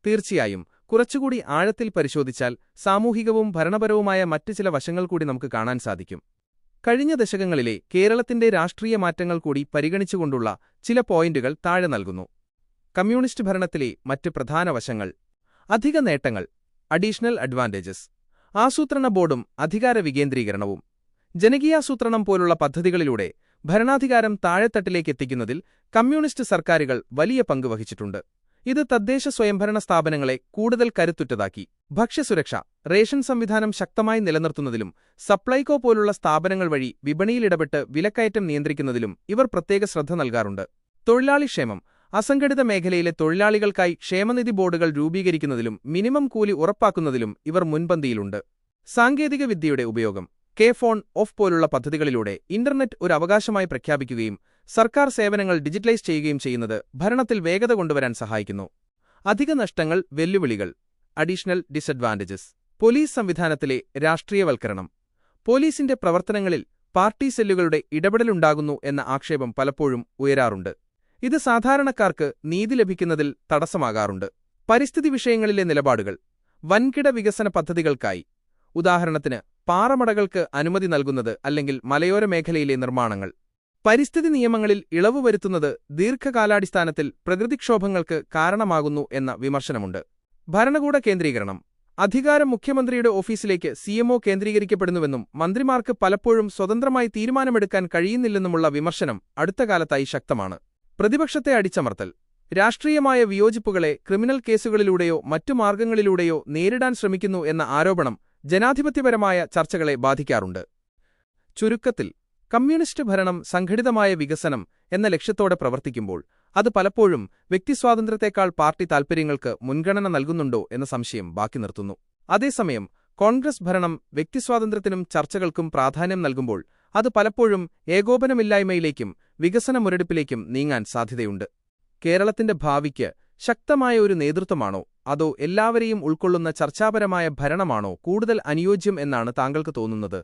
തീർച്ചയായും കുറച്ചുകൂടി ആഴത്തിൽ പരിശോധിച്ചാൽ സാമൂഹികവും ഭരണപരവുമായ മറ്റ് ചില വശങ്ങൾ കൂടി നമുക്ക് കാണാൻ സാധിക്കും. കഴിഞ്ഞ ദശകങ്ങളിലെ കേരളത്തിന്റെ രാഷ്ട്രീയ മാറ്റങ്ങൾ കൂടി പരിഗണിച്ചുകൊണ്ടുള്ള ചില പോയിന്റുകൾ താഴെ നൽകുന്നു. കമ്മ്യൂണിസ്റ്റ് ഭരണത്തിലെ മറ്റ് പ്രധാന വശങ്ങൾ: അധിക നേട്ടങ്ങൾ, അഡീഷണൽ അഡ്വാൻറ്റേജസ്, ആസൂത്രണ ബോർഡും അധികാര വികേന്ദ്രീകരണവും. ജനകീയാസൂത്രണം പോലുള്ള പദ്ധതികളിലൂടെ ഭരണാധികാരം താഴെത്തട്ടിലേക്ക് എത്തിക്കുന്നതിൽ കമ്മ്യൂണിസ്റ്റ് സർക്കാരുകൾ വലിയ പങ്ക് വഹിച്ചിട്ടുണ്ട്. ഇത് തദ്ദേശ സ്വയംഭരണ സ്ഥാപനങ്ങളെ കൂടുതൽ കരുത്തുറ്റതാക്കി. ഭക്ഷ്യസുരക്ഷ, റേഷൻ സംവിധാനം ശക്തമായി നിലനിർത്തുന്നതിലും സപ്ലൈകോ പോലുള്ള സ്ഥാപനങ്ങൾ വഴി വിപണിയിലിടപെട്ട് വിലക്കയറ്റം നിയന്ത്രിക്കുന്നതിലും ഇവർ പ്രത്യേക ശ്രദ്ധ നൽകാറുണ്ട്. തൊഴിലാളിക്ഷേമം, അസംഘടിത മേഖലയിലെ തൊഴിലാളികൾക്കായി ക്ഷേമനിധി ബോർഡുകൾ രൂപീകരിക്കുന്നതിലും മിനിമം കൂലി ഉറപ്പാക്കുന്നതിലും ഇവർ മുൻപന്തിയിലുണ്ട്. സാങ്കേതികവിദ്യയുടെ ഉപയോഗം, കെ-ഫോൺ ഓഫ് പോലുള്ള പദ്ധതികളിലൂടെ ഇന്റർനെറ്റ് ഒരു അവകാശമായി പ്രഖ്യാപിക്കുകയും സർക്കാർ സേവനങ്ങൾ ഡിജിറ്റലൈസ് ചെയ്യുകയും ചെയ്യുന്നത് ഭരണത്തിൽ വേഗത കൊണ്ടുവരാൻ സഹായിക്കുന്നു. അധിക നഷ്ടങ്ങൾ, വെല്ലുവിളികൾ, അഡീഷണൽ ഡിസഡ്വാൻറ്റേജസ്. പോലീസ് സംവിധാനത്തിലെ രാഷ്ട്രീയവൽക്കരണം. പോലീസിന്റെ പ്രവർത്തനങ്ങളിൽ പാർട്ടി സെല്ലുകളുടെ ഇടപെടലുണ്ടാകുന്നു എന്ന ആക്ഷേപം പലപ്പോഴും ഉയരാറുണ്ട്. ഇത് സാധാരണക്കാർക്ക് നീതി ലഭിക്കുന്നതിൽ തടസ്സമാകാറുണ്ട്. പരിസ്ഥിതി വിഷയങ്ങളിലെ നിലപാടുകൾ. വൻകിട വികസന പദ്ധതികൾക്കായി, ഉദാഹരണത്തിന് പാറമടകൾക്ക് അനുമതി നൽകുന്നത് അല്ലെങ്കിൽ മലയോര മേഖലയിലെ നിർമ്മാണങ്ങൾ. പരിസ്ഥിതി നിയമങ്ങളിൽ ഇളവ് വരുത്തുന്നത് ദീർഘകാലാടിസ്ഥാനത്തിൽ പ്രകൃതിക്ഷോഭങ്ങൾക്ക് കാരണമാകുന്നു എന്ന വിമർശനമുണ്ട്. ഭരണകൂട കേന്ദ്രീകരണം. അധികാരം മുഖ്യമന്ത്രിയുടെ ഓഫീസിലേക്ക് സിഎംഒ കേന്ദ്രീകരിക്കപ്പെടുന്നുവെന്നും മന്ത്രിമാർക്ക് പലപ്പോഴും സ്വതന്ത്രമായി തീരുമാനമെടുക്കാൻ കഴിയുന്നില്ലെന്നുമുള്ള വിമർശനം അടുത്തകാലത്തായി ശക്തമാണ്. പ്രതിപക്ഷത്തെ അടിച്ചമർത്തൽ. രാഷ്ട്രീയമായ വിയോജിപ്പുകളെ ക്രിമിനൽ കേസുകളിലൂടെയോ മറ്റു മാർഗങ്ങളിലൂടെയോ നേരിടാൻ ശ്രമിക്കുന്നു എന്ന ആരോപണം ജനാധിപത്യപരമായ ചർച്ചകളെ ബാധിക്കാറുണ്ട്. ചുരുക്കത്തിൽ, കമ്മ്യൂണിസ്റ്റ് ഭരണം സംഘടിതമായ വികസനം എന്ന ലക്ഷ്യത്തോടെ പ്രവർത്തിക്കുമ്പോൾ അത് പലപ്പോഴും വ്യക്തിസ്വാതന്ത്ര്യത്തെക്കാൾ പാർട്ടി താൽപ്പര്യങ്ങൾക്ക് മുൻഗണന നൽകുന്നുണ്ടോ എന്ന സംശയം ബാക്കി നിർത്തുന്നു. അതേസമയം കോൺഗ്രസ് ഭരണം വ്യക്തിസ്വാതന്ത്ര്യത്തിനും ചർച്ചകൾക്കും പ്രാധാന്യം നൽകുമ്പോൾ അത് പലപ്പോഴും ഏകോപനമില്ലായ്മയിലേക്കും വികസന മുരടിപ്പിലേക്കും നീങ്ങാൻ സാധ്യതയുണ്ട്. കേരളത്തിന്റെ ഭാവിക്ക് ശക്തമായ ഒരു നേതൃത്വമാണോ അതോ എല്ലാവരെയും ഉൾക്കൊള്ളുന്ന ചർച്ചാപരമായ ഭരണമാണോ കൂടുതൽ അനുയോജ്യം എന്നാണ് താങ്കൾക്ക് തോന്നുന്നത്?